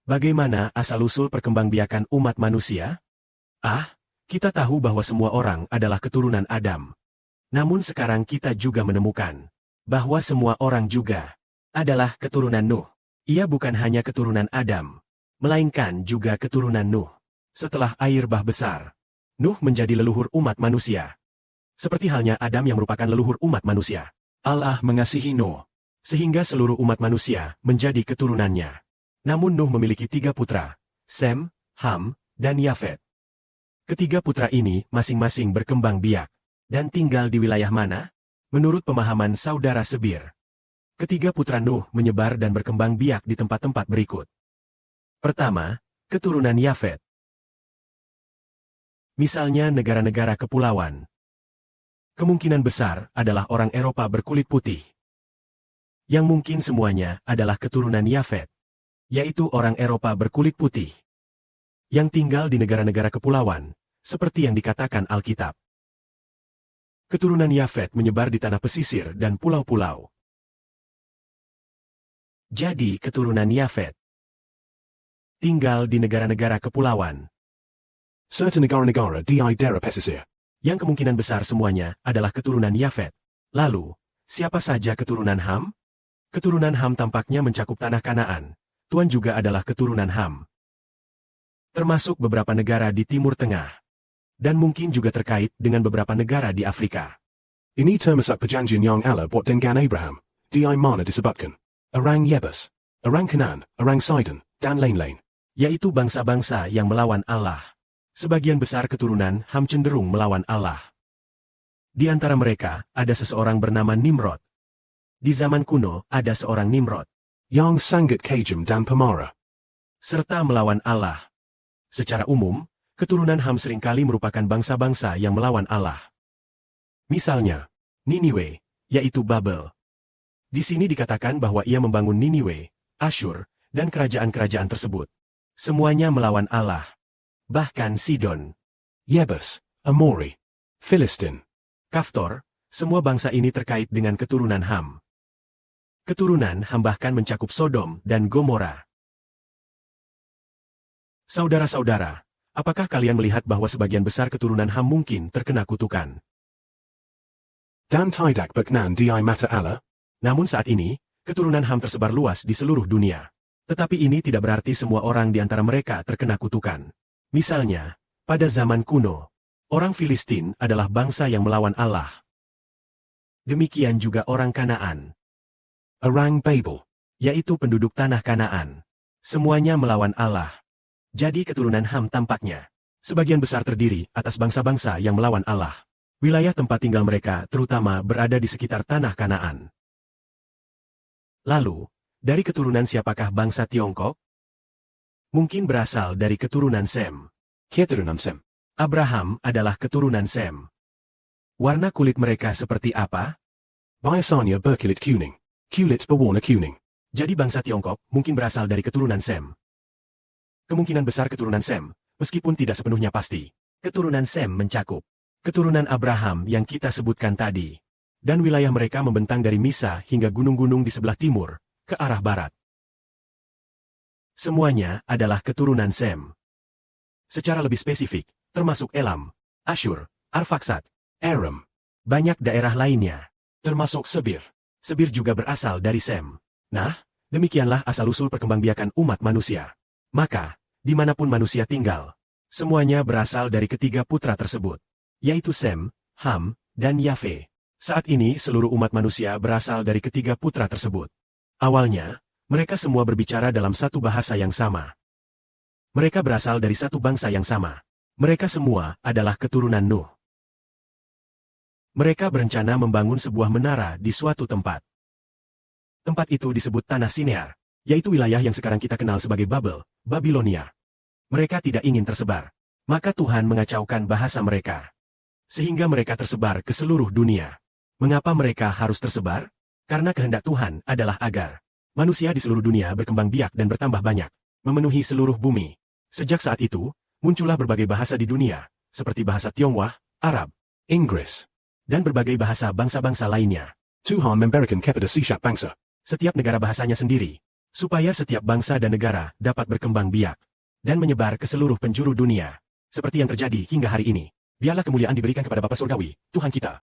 Bagaimana asal-usul perkembangbiakan umat manusia? Kita tahu bahwa semua orang adalah keturunan Adam. Namun sekarang kita juga menemukan bahwa semua orang juga adalah keturunan Nuh. Ia bukan hanya keturunan Adam, melainkan juga keturunan Nuh. Setelah air bah besar, Nuh menjadi leluhur umat manusia. Seperti halnya Adam yang merupakan leluhur umat manusia. Allah mengasihi Nuh, sehingga seluruh umat manusia menjadi keturunannya. Namun Nuh memiliki 3 putra, Sem, Ham, dan Yafet. Ketiga putra ini masing-masing berkembang biak, dan tinggal di wilayah mana? Menurut pemahaman saudara Sebir, ketiga putra Nuh menyebar dan berkembang biak di tempat-tempat berikut. Pertama, keturunan Yafet. Misalnya negara-negara kepulauan. Kemungkinan besar adalah orang Eropa berkulit putih. Yang mungkin semuanya adalah keturunan Yafet, yaitu orang Eropa berkulit putih yang tinggal di negara-negara kepulauan, seperti yang dikatakan Alkitab. Keturunan Yafet menyebar di tanah pesisir dan pulau-pulau. Jadi keturunan Yafet tinggal di negara-negara kepulauan. Serta negara-negara di daerah pesisir. Yang kemungkinan besar semuanya adalah keturunan Yafet. Lalu, siapa saja keturunan Ham? Keturunan Ham tampaknya mencakup tanah Kanaan. Tuan juga adalah keturunan Ham. Termasuk beberapa negara di Timur Tengah. Dan mungkin juga terkait dengan beberapa negara di Afrika. Ini termasuk perjanjian yang Allah buat dengan Abraham, di mana disebutkan, orang Yebus, orang Kanaan, orang Sidon, dan lain-lain. Yaitu bangsa-bangsa yang melawan Allah. Sebagian besar keturunan Ham cenderung melawan Allah. Di antara mereka, ada seseorang bernama Nimrod. Di zaman kuno, ada seorang Nimrod Yang sangat kejam dan pemarah. serta melawan Allah. Secara umum, keturunan Ham seringkali merupakan bangsa-bangsa yang melawan Allah. Misalnya, Niniwe, yaitu Babel. Di sini dikatakan bahwa ia membangun Niniwe, Asyur, dan kerajaan-kerajaan tersebut. Semuanya melawan Allah. Bahkan Sidon, Yebus, Amori, Filistin, Kaftor, semua bangsa ini terkait dengan keturunan Ham. Keturunan Ham bahkan mencakup Sodom dan Gomora. Saudara-saudara, apakah kalian melihat bahwa sebagian besar keturunan Ham mungkin terkena kutukan? Dan tidak berkenan di mata Allah. Namun saat ini, keturunan Ham tersebar luas di seluruh dunia. Tetapi ini tidak berarti semua orang di antara mereka terkena kutukan. Misalnya, pada zaman kuno, orang Filistin adalah bangsa yang melawan Allah. Demikian juga orang Kanaan, Orang Babel, yaitu penduduk tanah Kanaan. Semuanya melawan Allah. Jadi keturunan Ham tampaknya sebagian besar terdiri atas bangsa-bangsa yang melawan Allah. Wilayah tempat tinggal mereka terutama berada di sekitar tanah Kanaan. Lalu, dari keturunan siapakah bangsa Tiongkok? Mungkin berasal dari keturunan Sem. keturunan Sem. Abraham adalah keturunan Sem. Warna kulit mereka seperti apa? Biasanya berkulit kuning. Kulit berwarna kuning. Jadi bangsa Tiongkok mungkin berasal dari keturunan Sem. Kemungkinan besar keturunan Sem, meskipun tidak sepenuhnya pasti. Keturunan Sem mencakup keturunan Abraham yang kita sebutkan tadi. Dan wilayah mereka membentang dari Misa hingga gunung-gunung di sebelah timur, ke arah barat. Semuanya adalah keturunan Sem. Secara lebih spesifik, termasuk Elam, Asyur, Arfaksad, Aram, banyak daerah lainnya, termasuk Sebir. Sebir juga berasal dari Sem. Nah, demikianlah asal-usul perkembangbiakan umat manusia. Maka, dimanapun manusia tinggal, semuanya berasal dari ketiga putra tersebut, yaitu Sem, Ham, dan Yafet. Saat ini seluruh umat manusia berasal dari ketiga putra tersebut. Awalnya, mereka semua berbicara dalam satu bahasa yang sama. Mereka berasal dari satu bangsa yang sama. Mereka semua adalah keturunan Nuh. Mereka berencana membangun sebuah menara di suatu tempat. Tempat itu disebut Tanah Sinear, yaitu wilayah yang sekarang kita kenal sebagai Babel, Babilonia. Mereka tidak ingin tersebar. Maka Tuhan mengacaukan bahasa mereka. Sehingga mereka tersebar ke seluruh dunia. Mengapa mereka harus tersebar? Karena kehendak Tuhan adalah agar manusia di seluruh dunia berkembang biak dan bertambah banyak, memenuhi seluruh bumi. Sejak saat itu, muncullah berbagai bahasa di dunia, seperti bahasa Tionghoa, Arab, Inggris, dan berbagai bahasa bangsa-bangsa lainnya. Tuhan memberikan kepada setiap bangsa Setiap negara bahasanya sendiri. supaya setiap bangsa dan negara dapat berkembang biak dan menyebar ke seluruh penjuru dunia, seperti yang terjadi hingga hari ini. Biarlah kemuliaan diberikan kepada Bapa Surgawi, Tuhan kita.